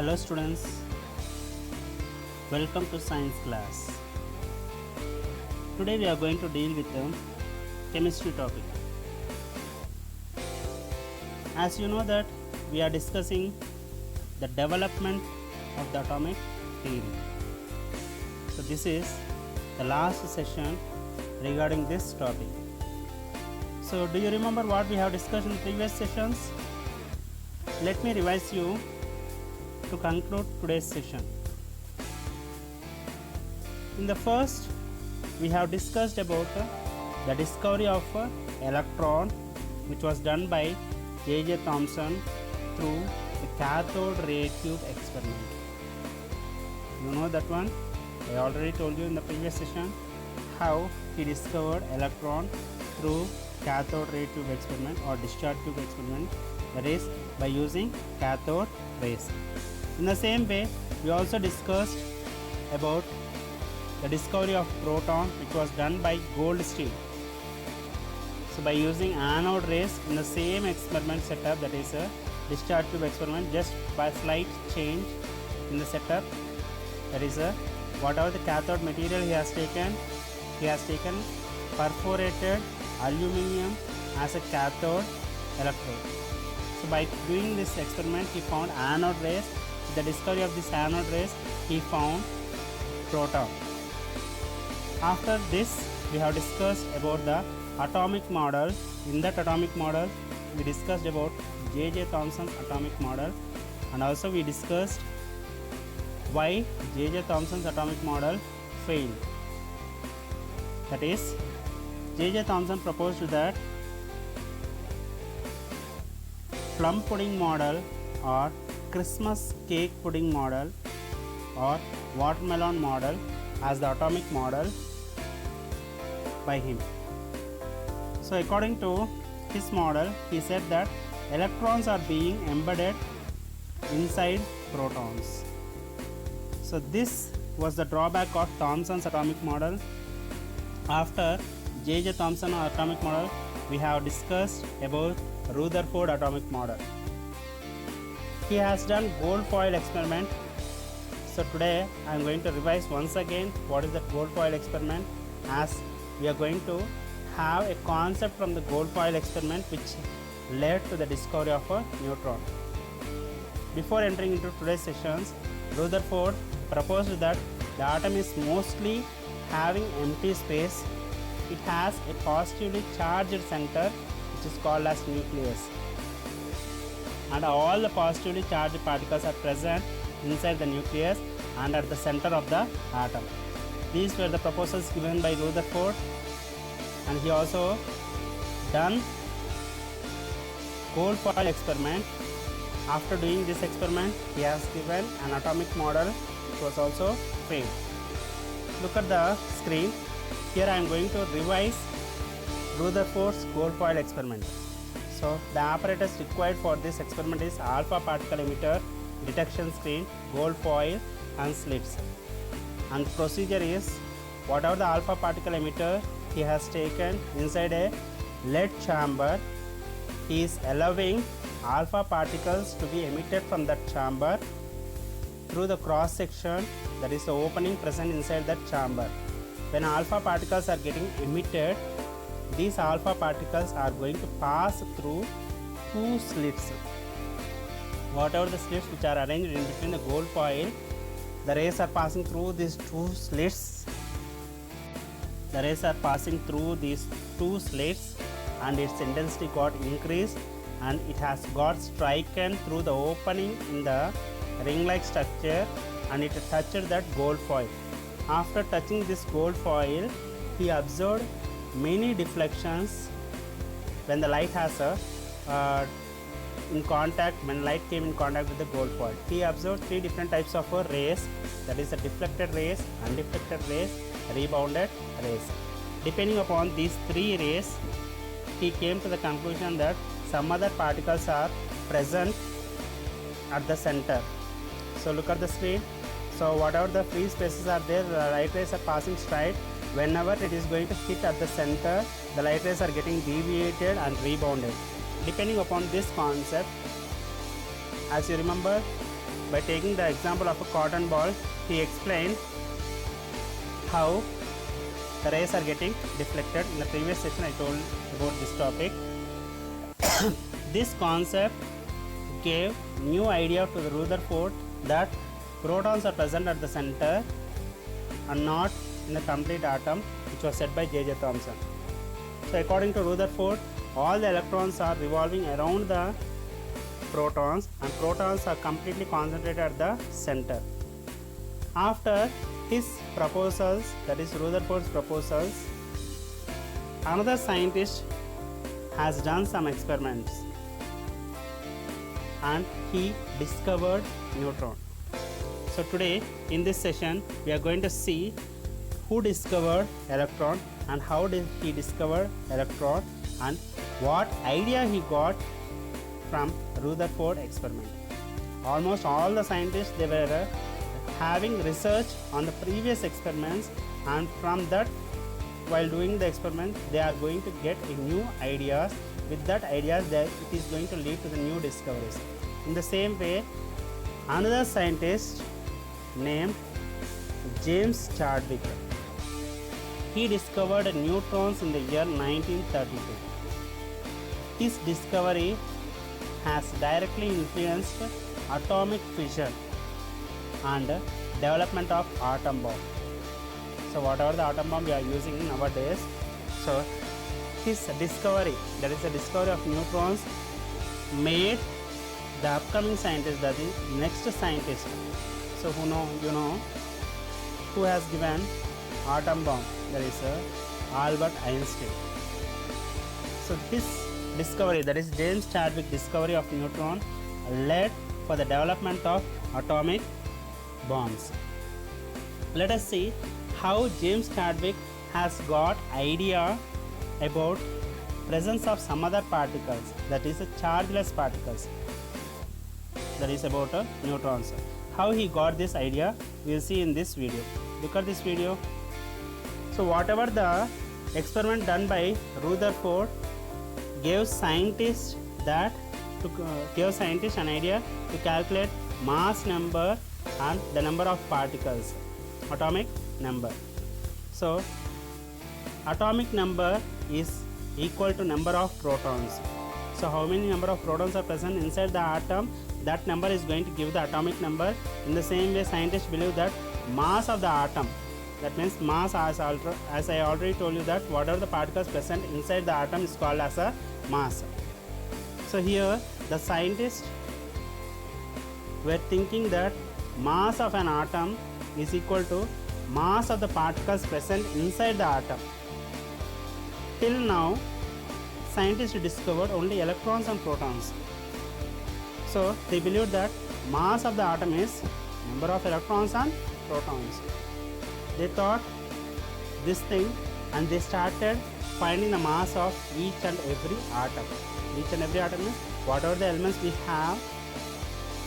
Hello students, welcome to science class. Today we are going to deal with the chemistry topic. As you know that we are discussing the development of the atomic theory. So this is the last session regarding this topic. So do you remember what we have discussed in previous sessions? Let me revise you to conclude today's session. In the first, we have discussed about the discovery of electron, which was done by J.J. Thomson through the cathode ray tube experiment. You know that one? I already told you in the previous session how he discovered electron through cathode ray tube experiment or discharge tube experiment, that is by using cathode rays. In the same way, we also discussed about the discovery of proton, which was done by Goldstein. So by using anode rays in the same experiment setup, that is a discharge tube experiment, just by slight change in the setup, that is a whatever the cathode material he has taken perforated aluminium as a cathode electrode. So by doing this experiment, he found anode rays. The discovery of this anode rays, he found proton. After this, we have discussed about the atomic model. In that atomic model, we discussed about J.J. Thomson's atomic model, and also we discussed why J.J. Thomson's atomic model failed. That is, J.J. Thomson proposed that plum pudding model or Christmas cake pudding model or watermelon model as the atomic model by him. So according to his model, he said that electrons are being embedded inside protons. So this was the drawback of Thomson's atomic model. After J.J. Thomson atomic model, we have discussed about Rutherford atomic model. He has done gold foil experiment. So today I am going to revise once again what is the gold foil experiment, as we are going to have a concept from the gold foil experiment which led to the discovery of a neutron. Before entering into today's sessions, Rutherford proposed that the atom is mostly having empty space. It has a positively charged center which is called as nucleus, and all the positively charged particles are present inside the nucleus and at the center of the atom. These were the proposals given by Rutherford, and he also done gold foil experiment. After doing this experiment, he has given an atomic model which was also failed. Look at the screen. Here I am going to revise Rutherford's gold foil experiment. So the apparatus required for this experiment is alpha particle emitter, detection screen, gold foil and slits. And the procedure is, whatever the alpha particle emitter he has taken inside a lead chamber, he is allowing alpha particles to be emitted from that chamber through the cross section, that is the opening present inside that chamber. When alpha particles are getting emitted, these alpha particles are going to pass through two slits. Whatever the slits which are arranged in between the gold foil, the rays are passing through these two slits. The rays are passing through these two slits, and its intensity got increased, and it has got striken through the opening in the ring-like structure, and it touched that gold foil. After touching this gold foil, he observed many deflections when the light has when light came in contact with the gold foil. He observed three different types of rays, that is the deflected rays, undeflected rays, rebounded rays. Depending upon these three rays, he came to the conclusion that some other particles are present at the center. So look at the screen. So whatever the free spaces are there, the light rays are passing straight. Whenever it is going to hit at the center, the light rays are getting deviated and rebounded. Depending upon this concept, as you remember, by taking the example of a cotton ball, he explained how the rays are getting deflected. In the previous session I told about this topic. This concept gave new idea to the Rutherford that protons are present at the center and not in the complete atom, which was said by J.J. Thomson. So according to Rutherford, all the electrons are revolving around the protons and protons are completely concentrated at the center. After his proposals, that is Rutherford's proposals, another scientist has done some experiments and he discovered neutron. So today in this session we are going to see who discovered electron and how did he discover electron and what idea he got from Rutherford experiment. Almost all the scientists, they were having research on the previous experiments, and from that, while doing the experiment, they are going to get a new ideas. With that ideas, that it is going to lead to the new discoveries. In the same way, another scientist named James Chadwick, he discovered neutrons in the year 1932. His discovery has directly influenced atomic fission and development of atom bomb. So whatever the atom bomb we are using nowadays, so his discovery, that is the discovery of neutrons, made the upcoming scientist, that is next scientist. So who has given atom bomb, that is Albert Einstein. So this discovery, that is James Chadwick discovery of neutron, led for the development of atomic bombs. Let us see how James Chadwick has got idea about presence of some other particles, that is chargeless particles, that is about neutrons. How he got this idea, we will see in this video. Look at this video. So whatever the experiment done by Rutherford gave scientists an idea to calculate mass number and the number of particles, atomic number. So atomic number is equal to number of protons. So how many number of protons are present inside the atom, that number is going to give the atomic number. In the same way, scientists believe that mass of the atom, that means mass, as I already told you, that whatever the particles present inside the atom is called as a mass. So here the scientists were thinking that mass of an atom is equal to mass of the particles present inside the atom. Till now, scientists discovered only electrons and protons. So they believed that mass of the atom is number of electrons and protons. They thought this thing and they started finding the mass of each and every atom. Each and every atom is whatever the elements we have.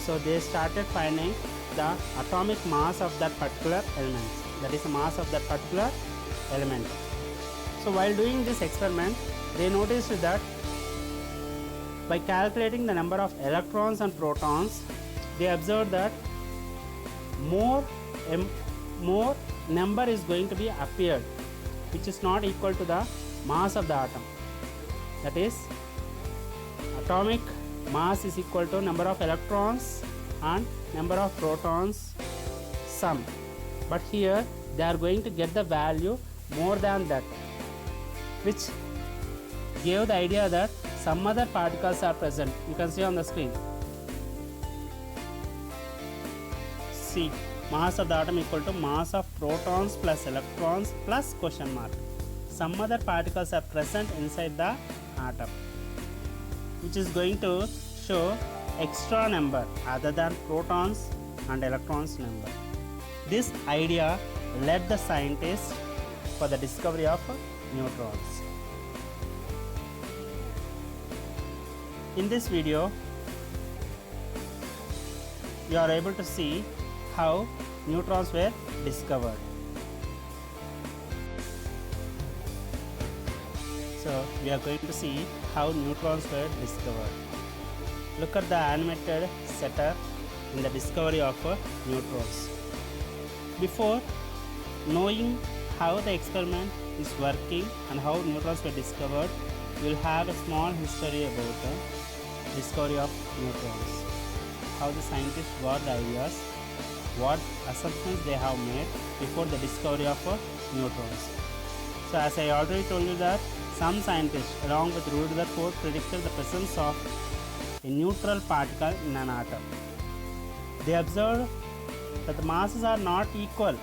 So they started finding the atomic mass of that particular element, that is the mass of that particular element. So while doing this experiment, they noticed that by calculating the number of electrons and protons, they observed that more number is going to be appeared, which is not equal to the mass of the atom. That is, atomic mass is equal to number of electrons and number of protons sum. But here they are going to get the value more than that, which gave the idea that some other particles are present. You can see on the screen. See, mass of the atom equal to mass of protons plus electrons plus question mark. Some other particles are present inside the atom, which is going to show extra number other than protons and electrons number. This idea led the scientists for the discovery of neutrons. In this video, you are able to see how neutrons were discovered. So we are going to see how neutrons were discovered. Look at the animated setup. in the discovery of neutrons. Before knowing how the experiment is working and how neutrons were discovered, we will have a small history about the discovery of neutrons, how the scientists got the ideas, what assumptions they have made before the discovery of neutrons. So as I already told you that some scientists along with Rutherford predicted the presence of a neutral particle in an atom. They observed that the masses are not equal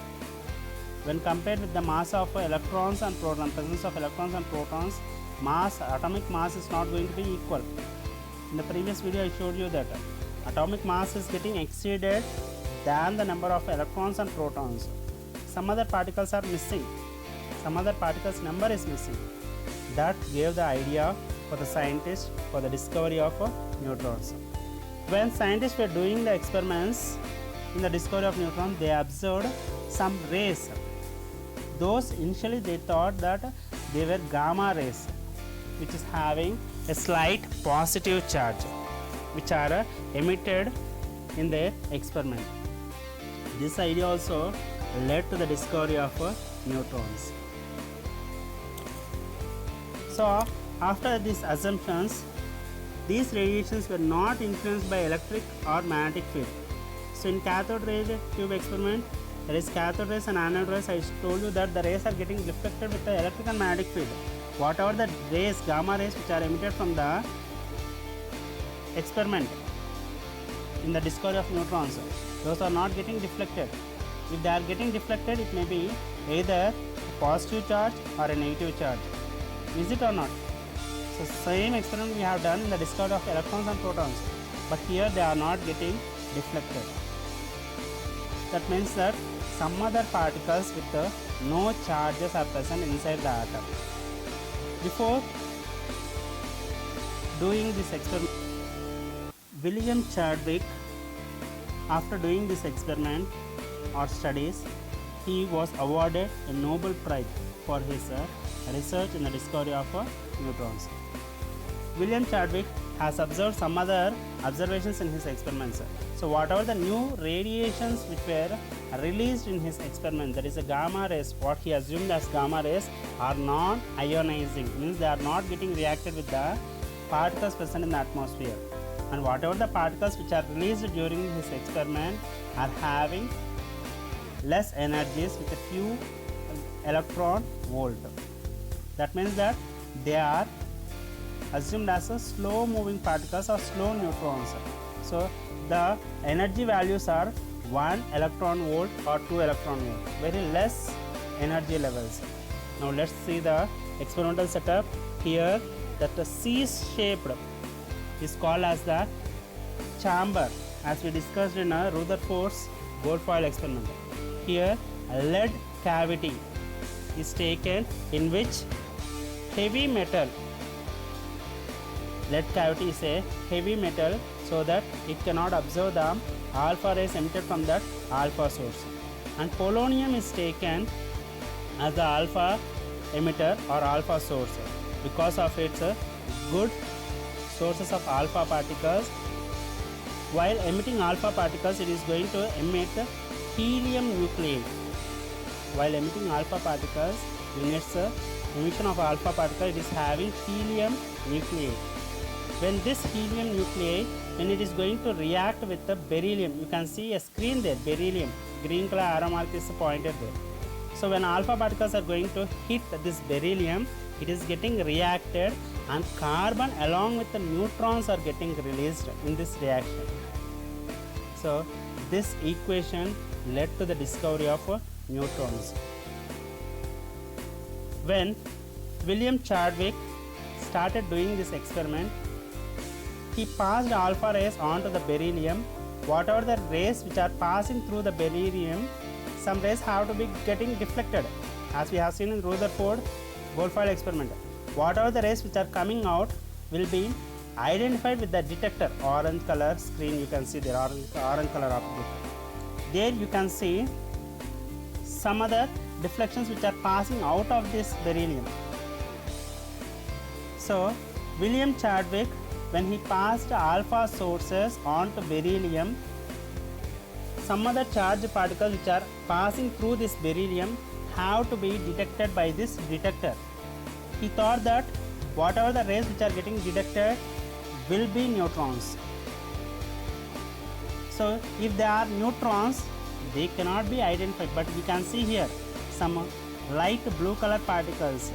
when compared with the mass of electrons and protons. Presence of electrons and protons, atomic mass is not going to be equal. In the previous video I showed you that atomic mass is getting exceeded than the number of electrons and protons. Some other particles are missing. Some other particles number is missing. That gave the idea for the scientists for the discovery of neutrons. When scientists were doing the experiments in the discovery of neutrons, they observed some rays. Those initially they thought that they were gamma rays, which is having a slight positive charge, which are emitted in their experiment. This idea also led to the discovery of neutrons. So after these assumptions, these radiations were not influenced by electric or magnetic field. So in cathode ray tube experiment, there is cathode rays and anode rays. I told you that the rays are getting reflected with the electric and magnetic field. Whatever the rays, gamma rays, which are emitted from the experiment in the discovery of neutrons, those are not getting deflected. If they are getting deflected, it may be either a positive charge or a negative charge. Is it or not? So same experiment we have done in the discovery of electrons and protons, but here they are not getting deflected. That means that some other particles with no charges are present inside the atom. Before doing this experiment, William Chadwick, after doing this experiment or studies, he was awarded a Nobel Prize for his research in the discovery of neutrons. William Chadwick has observed some other observations in his experiments. So whatever the new radiations which were released in his experiment, that is a gamma rays, what he assumed as gamma rays, are non-ionizing, means they are not getting reacted with the particles present in the atmosphere. And whatever the particles which are released during his experiment are having less energies with a few electron volt. That means that they are assumed as a slow moving particles or slow neutrons. So the energy values are 1 electron volt or 2 electron volt, very less energy levels. Now let's see the experimental setup. Here that the C-shaped is called as the chamber, as we discussed in Rutherford's gold foil experiment. Here a lead cavity is taken in which heavy metal, lead cavity is a heavy metal, so that it cannot absorb the alpha rays emitted from that alpha source. And polonium is taken as the alpha emitter or alpha source because of its good sources of alpha particles. While emitting alpha particles, it is going to emit helium nuclei. While emitting alpha particles, in its emission of alpha particle, it is having helium nuclei. When this helium nuclei, when it is going to react with the beryllium, you can see a screen there, beryllium, green color arrow mark is pointed there. So when alpha particles are going to hit this beryllium, it is getting reacted and carbon along with the neutrons are getting released in this reaction. So this equation led to the discovery of neutrons. When William Chadwick started doing this experiment, he passed alpha rays onto the beryllium. Whatever the rays which are passing through the beryllium, some rays have to be getting deflected, as we have seen in Rutherford gold foil experiment. Whatever the rays which are coming out will be identified with the detector, orange color screen you can see there, orange color object. There you can see some other deflections which are passing out of this beryllium. So William Chadwick, when he passed alpha sources onto beryllium, some other charged particles which are passing through this beryllium have to be detected by this detector. He thought that whatever the rays which are getting detected will be neutrons. So if they are neutrons, they cannot be identified, but we can see here some light blue color particles.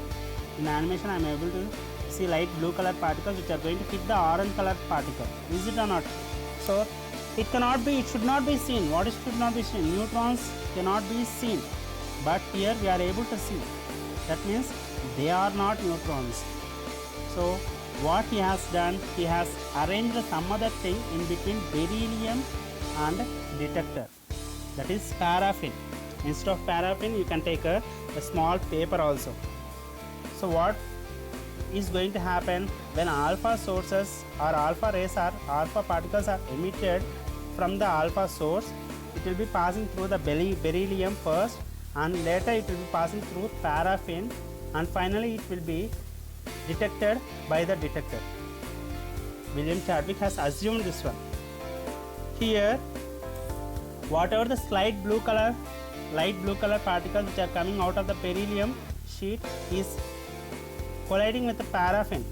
In the animation I am able to see light blue color particles which are going to hit the orange color particle. Is it or not? So it cannot be, it should not be seen. What is should not be seen? Neutrons cannot be seen, but here we are able to see. That means they are not neutrons. So what he has done, he has arranged some other thing in between beryllium and detector, that is paraffin. Instead of paraffin you can take a small paper also. So what is going to happen when alpha sources or alpha rays or alpha particles are emitted from the alpha source, it will be passing through the beryllium first, and later it will be passing through paraffin, and finally it will be detected by the detector. William Chadwick has assumed this one. Here whatever the light blue color particles which are coming out of the beryllium sheet is colliding with the paraffin,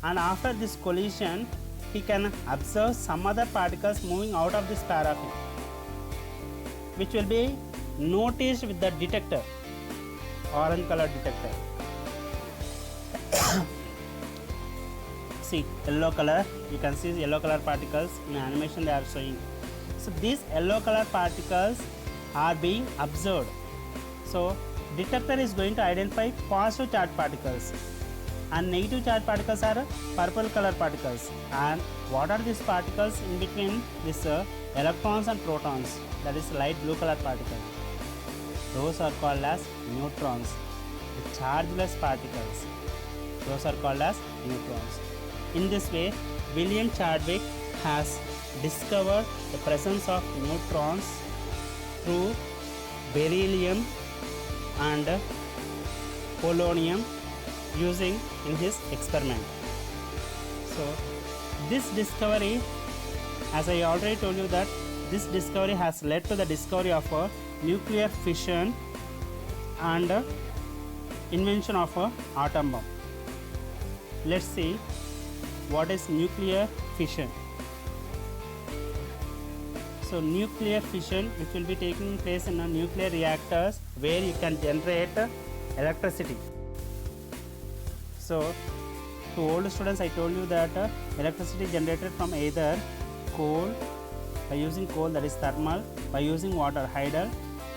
and after this collision he can observe some other particles moving out of this paraffin, which will be noticed with the detector, orange color detector. See yellow color, you can see yellow color particles in the animation they are showing. So these yellow color particles are being observed. So detector is going to identify positive charge particles, and negative charge particles are purple color particles. And what are these particles in between this electrons and protons, that is light blue color particles? Those are called as neutrons, the chargeless particles. Those are called as neutrons. In this way, William Chadwick has discovered the presence of neutrons through beryllium and polonium using in his experiment. So this discovery, as I already told you, that this discovery has led to the discovery of a nuclear fission and invention of a atom bomb. Let's see what is nuclear fission. So nuclear fission, which will be taking place in a nuclear reactors where you can generate electricity. So to old students I told you that electricity generated from either coal, by using coal, that is thermal, by using water, hydel.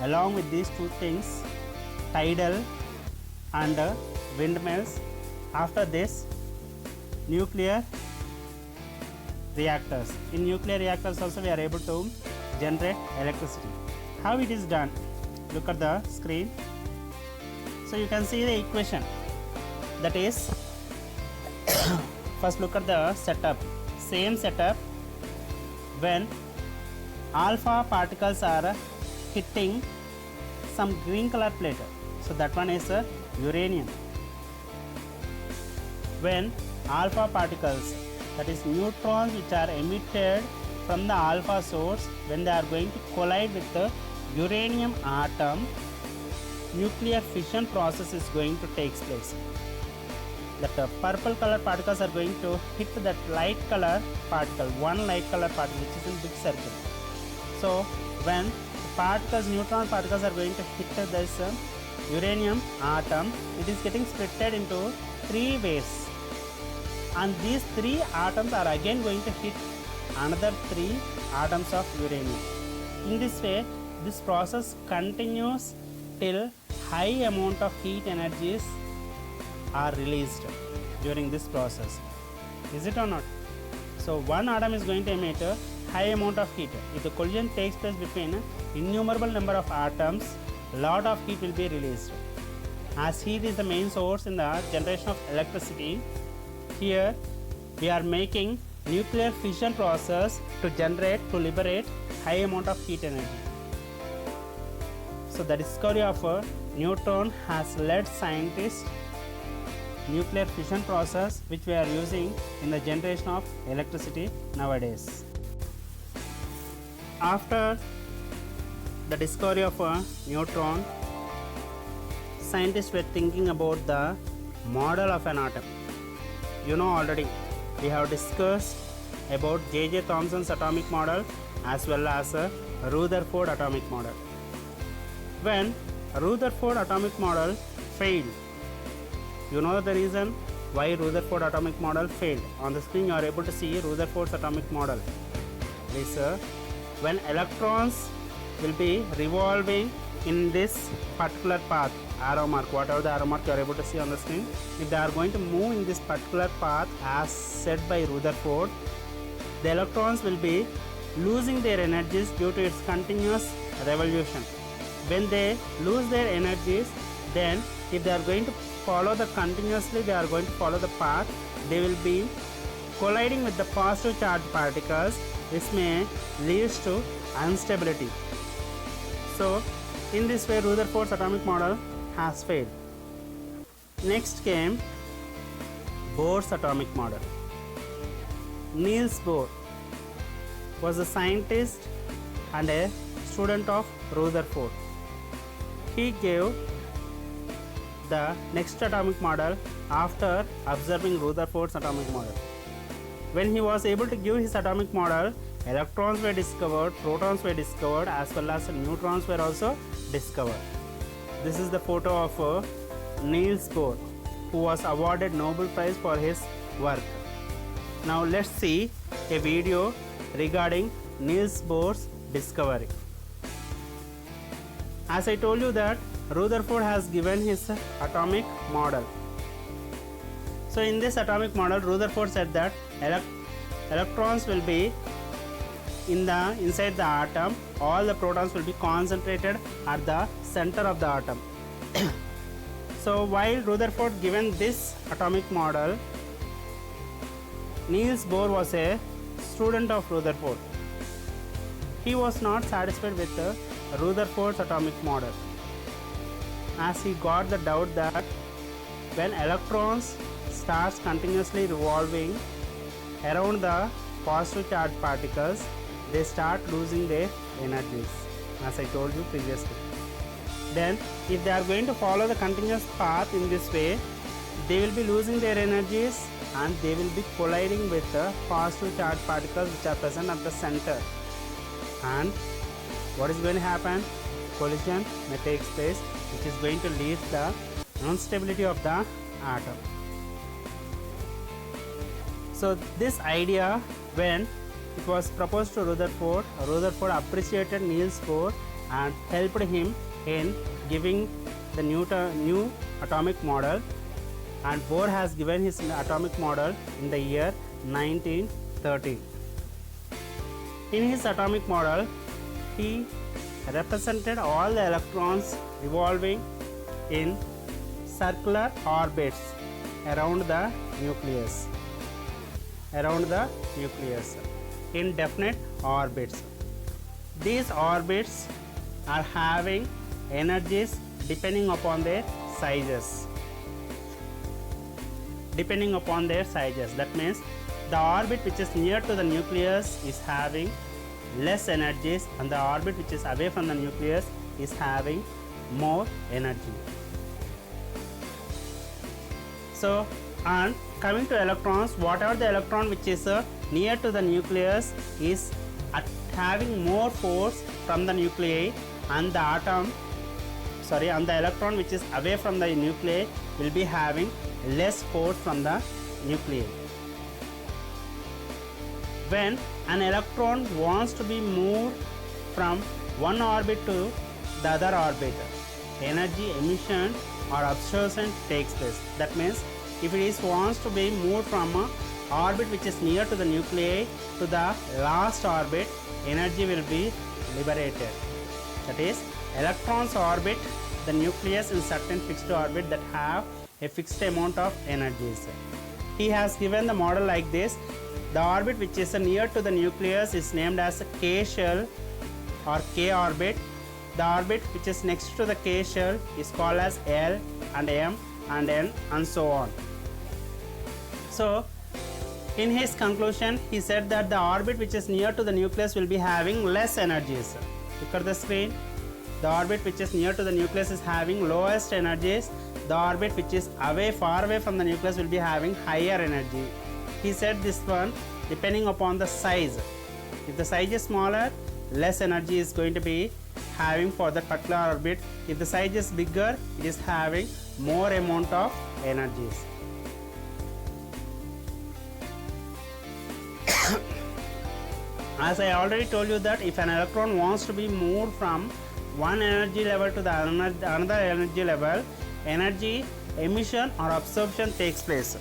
Along with these two things, tidal and windmills. After this, nuclear reactors. In nuclear reactors also we are able to generate electricity. How it is done? Look at the screen. So you can see the equation. That is, first look at the setup. Same setup. When alpha particles are hitting some green color plate, so that one is uranium. When alpha particles, that is neutrons which are emitted from the alpha source, when they are going to collide with the uranium atom, nuclear fission process is going to take place. That purple color particles are going to hit that light color particle, one light color particle which is in big circle. So when particles, neutron particles are going to hit this uranium atom, it is getting splitted into three ways, and these three atoms are again going to hit another three atoms of uranium. In this way, this process continues till high amount of heat energies are released during this process. Is it or not? So one atom is going to emit a high amount of heat. If the collision takes place between innumerable number of atoms, lot of heat will be released. As heat is the main source in the generation of electricity, here we are making nuclear fission process to liberate high amount of heat energy. So the discovery of a neutron has led scientists nuclear fission process, which we are using in the generation of electricity nowadays. After the discovery of a neutron, scientists were thinking about the model of an atom. You know already, we have discussed about J.J. Thomson's atomic model as well as a Rutherford atomic model. When Rutherford atomic model failed, you know the reason why Rutherford atomic model failed. On the screen you are able to see Rutherford's atomic model. This when electrons will be revolving in this particular path, arrow mark, whatever the arrow mark you are able to see on the screen, if they are going to move in this particular path as said by Rutherford, the electrons will be losing their energies due to its continuous revolution. When they lose their energies, then if they are going to follow the continuously, they are going to follow the path, they will be colliding with the positive charge particles. This may lead to instability. So in this way Rutherford's atomic model has failed. Next came Bohr's atomic model. Niels Bohr was a scientist and a student of Rutherford. He gave the next atomic model after observing Rutherford's atomic model. When he was able to give his atomic model, electrons were discovered, protons were discovered, as well as neutrons were also discovered. This is the photo of Niels Bohr, who was awarded Nobel Prize for his work. Now let's see a video regarding Niels Bohr's discovery. As I told you that Rutherford has given his atomic model. So in this atomic model, Rutherford said that electrons will be inside the atom, all the protons will be concentrated at the center of the atom. So while Rutherford given this atomic model, Niels Bohr was a student of Rutherford. He was not satisfied with Rutherford's atomic model, as he got the doubt that when electrons starts continuously revolving around the positive charge particles, they start losing their energies, as I told you previously. Then if they are going to follow the continuous path in this way, they will be losing their energies and they will be colliding with the positive charge particles which are present at the center. And what is going to happen? Collision may take place, which is going to lead the instability of the atom. So this idea, when it was proposed to Rutherford, Rutherford appreciated Niels Bohr and helped him in giving the new atomic model, and Bohr has given his atomic model in the year 1913. In his atomic model, he represented all the electrons revolving in circular orbits around the nucleus, in definite orbits. These orbits are having energies depending upon their sizes. That means the orbit which is near to the nucleus is having less energies, and the orbit which is away from the nucleus is having more energy. So, and coming to electrons, whatever the electron which is near to the nucleus is having more force from the nuclei, and the electron which is away from the nuclei will be having less force from the nuclei. When an electron wants to be moved from one orbit to the other orbit, energy emission or absorption takes place. That means if it wants to be moved from an orbit which is near to the nuclei to the last orbit, energy will be liberated. That is, electrons orbit the nucleus in certain fixed orbit that have a fixed amount of energies. He has given the model like this. The orbit which is near to the nucleus is named as K shell or K orbit. The orbit which is next to the K shell is called as L and M and N and so on. So In his conclusion, he said that the orbit which is near to the nucleus will be having less energies. Look at the screen. The orbit which is near to the nucleus is having lowest energies. The orbit which is far away from the nucleus will be having higher energy. He said this one depending upon the size. If the size is smaller, less energy is going to be having for that particular orbit. If the size is bigger, it is having more amount of energies. As I already told you that if an electron wants to be moved from one energy level to the another energy level, energy emission or absorption takes place.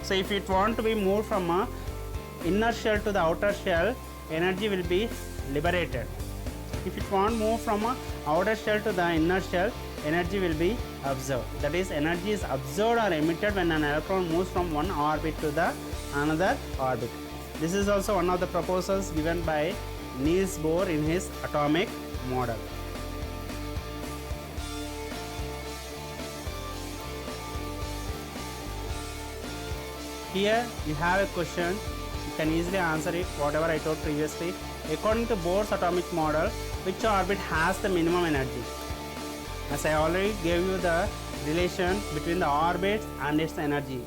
So if it want to be moved from a inner shell to the outer shell, energy will be liberated. If it want to move from a outer shell to the inner shell, energy will be absorbed. That is, energy is absorbed or emitted when an electron moves from one orbit to the another orbit. This is also one of the proposals given by Niels Bohr in his atomic model. Here you have a question, you can easily answer it, whatever I told previously. According to Bohr's atomic model, which orbit has the minimum energy? As I already gave you the relation between the orbit and its energy.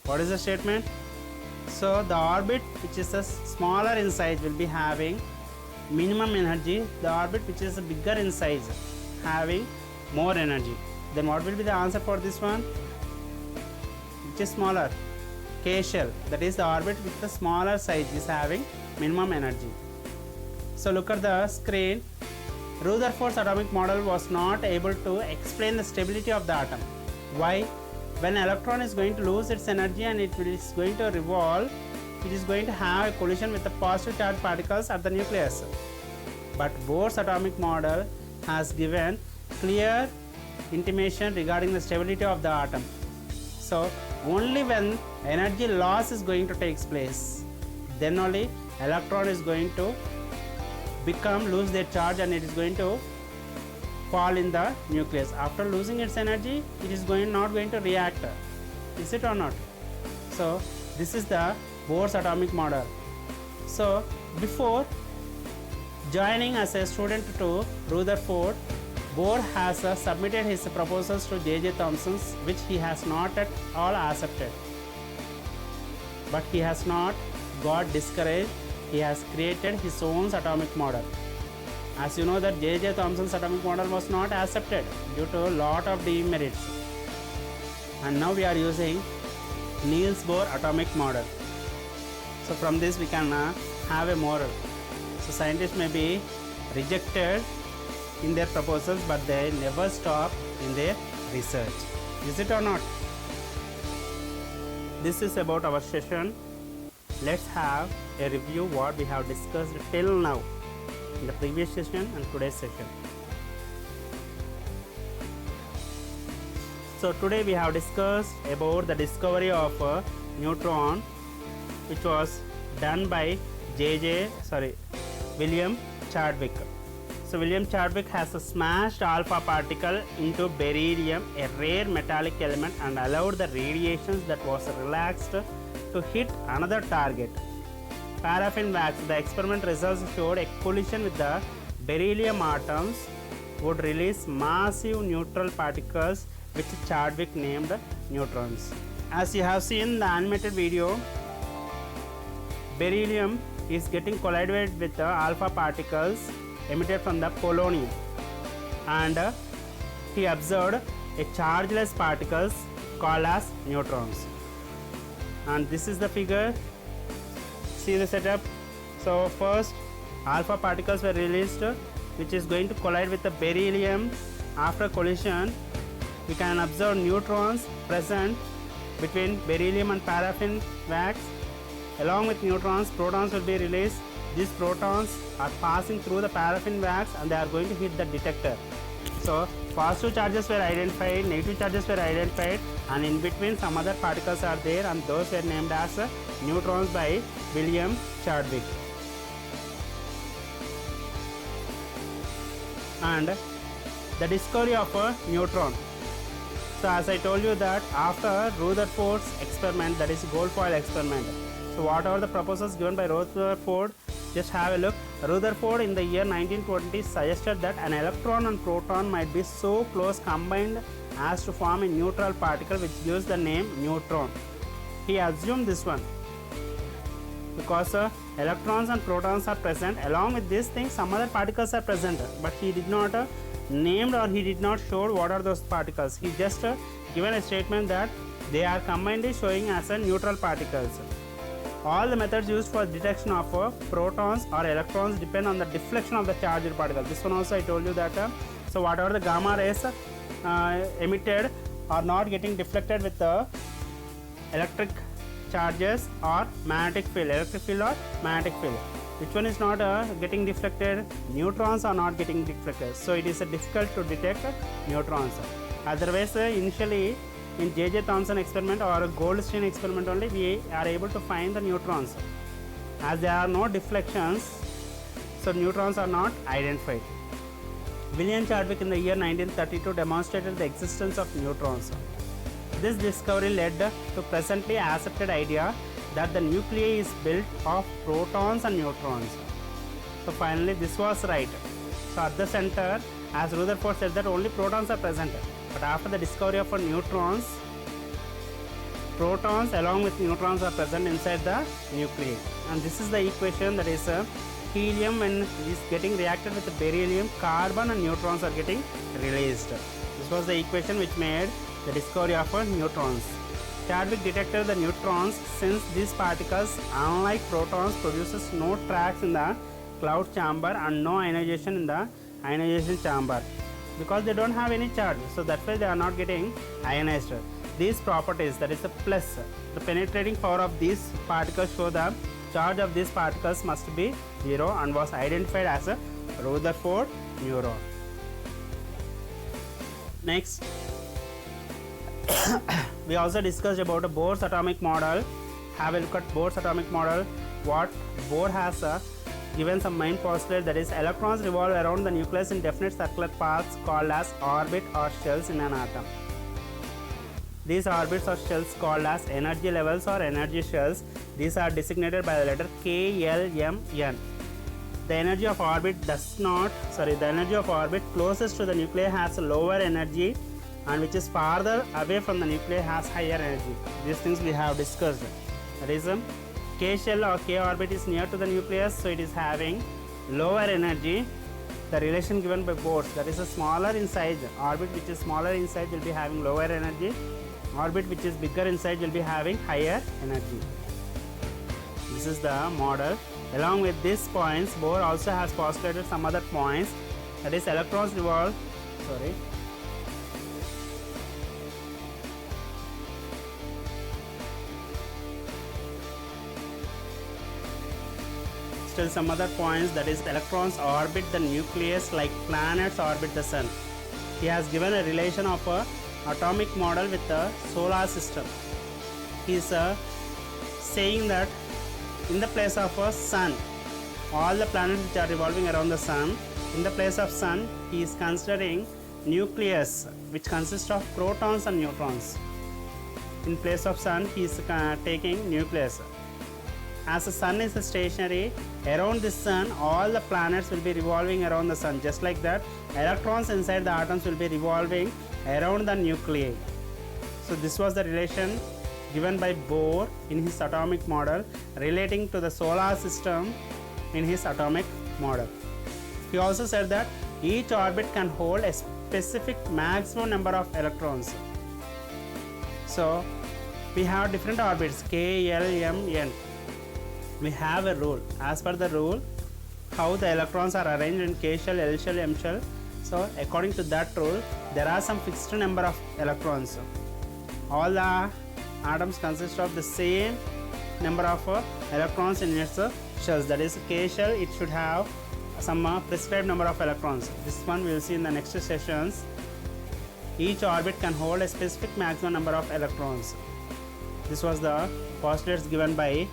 What is the statement? So the orbit which is a smaller in size will be having minimum energy. The orbit which is bigger in size having more energy. Then what will be the answer for this one? Which is smaller? K shell. That is, the orbit with the smaller size is having minimum energy. So look at the screen. Rutherford's atomic model was not able to explain the stability of the atom. Why? When an electron is going to lose its energy and it is going to revolve, it is going to have a collision with the positive charged particles at the nucleus. But Bohr's atomic model has given clear intimation regarding the stability of the atom. So only when energy loss is going to take place, then only electron is going to lose their charge and it is going to fall in the nucleus. After losing its energy, it is not going to react. Is it or not? So this is the Bohr's atomic model. So before joining as a student to Rutherford, Bohr has submitted his proposals to J.J. Thomson, which he has not at all accepted. But he has not got discouraged. He has created his own atomic model. As you know that J.J. Thomson's atomic model was not accepted due to a lot of demerits. And now we are using Niels Bohr atomic model. So from this we can have a moral. So scientists may be rejected in their proposals, but they never stop in their research. Is it or not? This is about our session. Let's have a review what we have discussed till now in the previous session and today's session. So today we have discussed about the discovery of a neutron, which was done by William Chadwick. So William Chadwick has smashed alpha particle into beryllium, a rare metallic element, and allowed the radiations that was relaxed to hit another target, paraffin wax. The experiment results showed a collision with the beryllium atoms would release massive neutral particles, which Chadwick named neutrons. As you have seen in the animated video, beryllium is getting collided with the alpha particles emitted from the polonium, and he observed a chargeless particles called as neutrons. And this is the figure. See the setup. So first alpha particles were released, which is going to collide with the beryllium. After collision, we can observe neutrons present between beryllium and paraffin wax. Along with neutrons, protons will be released. These protons are passing through the paraffin wax and they are going to hit the detector. So positive charges were identified, negative charges were identified, and in between some other particles are there, and those were named as neutrons by William Chadwick. And the discovery of a neutron. So as I told you that after Rutherford's experiment, that is gold foil experiment. So what are the proposals given by Rutherford? Just have a look. Rutherford in the year 1920 suggested that an electron and proton might be so close combined as to form a neutral particle which gives the name neutron. He assumed this one because electrons and protons are present. Along with these things, some other particles are present, but he did not named or he did not show what are those particles. He just given a statement that they are combinedly showing as a neutral particles. All the methods used for detection of protons or electrons depend on the deflection of the charged particle. This one also I told you that. So whatever the gamma rays emitted are not getting deflected with the electric charges or magnetic field, electric field or magnetic field. Which one is not getting deflected? Neutrons are not getting deflected. So it is difficult to detect neutrons. Otherwise, initially in J.J. Thomson experiment or Goldstein experiment only we are able to find the neutrons. As there are no deflections, so neutrons are not identified. William Chadwick in the year 1932 demonstrated the existence of neutrons. This discovery led to presently accepted idea that the nuclei is built of protons and neutrons. So finally this was right. So at the center, as Rutherford said that only protons are present. But after the discovery of neutrons, protons along with neutrons are present inside the nuclei. And this is the equation, that is helium when it is getting reacted with the beryllium, carbon and neutrons are getting released. This was the equation which made the discovery of neutrons. Chadwick detected the neutrons since these particles, unlike protons, produces no tracks in the cloud chamber and no ionization in the ionization chamber, because they don't have any charge, so that's why they are not getting ionized. These properties, that is the plus, the penetrating power of these particles show the charge of these particles must be 0 and was identified as a Rutherford neuron. Next, we also discussed about Bohr's atomic model. Have a look at Bohr's atomic model. What Bohr has given some main postulate, that is electrons revolve around the nucleus in definite circular paths called as orbit or shells in an atom. These orbits or shells called as energy levels or energy shells. These are designated by the letter K, L, M, N. The energy of orbit the energy of orbit closest to the nuclei has lower energy, and which is farther away from the nuclei has higher energy. These things we have discussed. That is K shell or K orbit is near to the nucleus, so it is having lower energy. The relation given by Bohr, that is a smaller in size, orbit which is smaller in size will be having lower energy, orbit which is bigger in size will be having higher energy. This is the model. Along with these points, Bohr also has postulated some other points, that is electrons revolve, still some other points, that is electrons orbit the nucleus like planets orbit the sun. He has given a relation of a atomic model with the solar system. He is saying that in the place of a sun, all the planets which are revolving around the sun, in the place of sun he is considering nucleus which consists of protons and neutrons. In place of sun he is taking nucleus. As the sun is stationary, around the sun all the planets will be revolving around the sun. Just like that, electrons inside the atoms will be revolving around the nuclei. So this was the relation given by Bohr in his atomic model relating to the solar system in his atomic model. He also said that each orbit can hold a specific maximum number of electrons. So we have different orbits K, L, M, N. We have a rule. As per the rule, how the electrons are arranged in K shell, L shell, M shell. So according to that rule, there are some fixed number of electrons. All the atoms consist of the same number of electrons in its shells. That is K shell, it should have some prescribed number of electrons. This one we will see in the next sessions. Each orbit can hold a specific maximum number of electrons. This was the postulates given by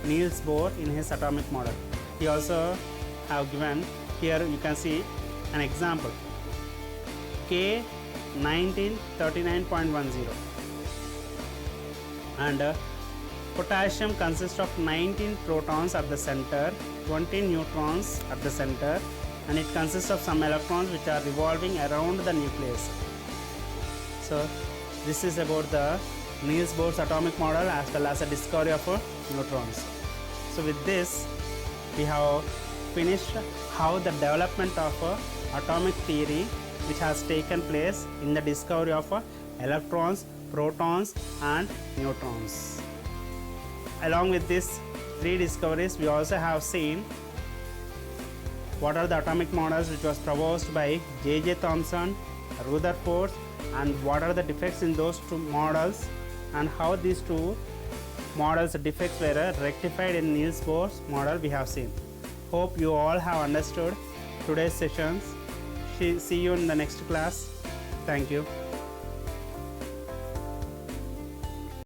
Niels Bohr in his atomic model. He also have given, here you can see an example. K 1939.10, and potassium consists of 19 protons at the center, 20 neutrons at the center, and it consists of some electrons which are revolving around the nucleus. So this is about the Niels Bohr's atomic model as well as the discovery of neutrons. So with this we have finished how the development of atomic theory which has taken place in the discovery of electrons, protons and neutrons. Along with these three discoveries, we also have seen what are the atomic models which was proposed by J.J. Thomson, Rutherford, and what are the defects in those two models, and how these two models defects were rectified in Niels Bohr's model we have seen. Hope you all have understood today's sessions. See you in the next class. Thank you.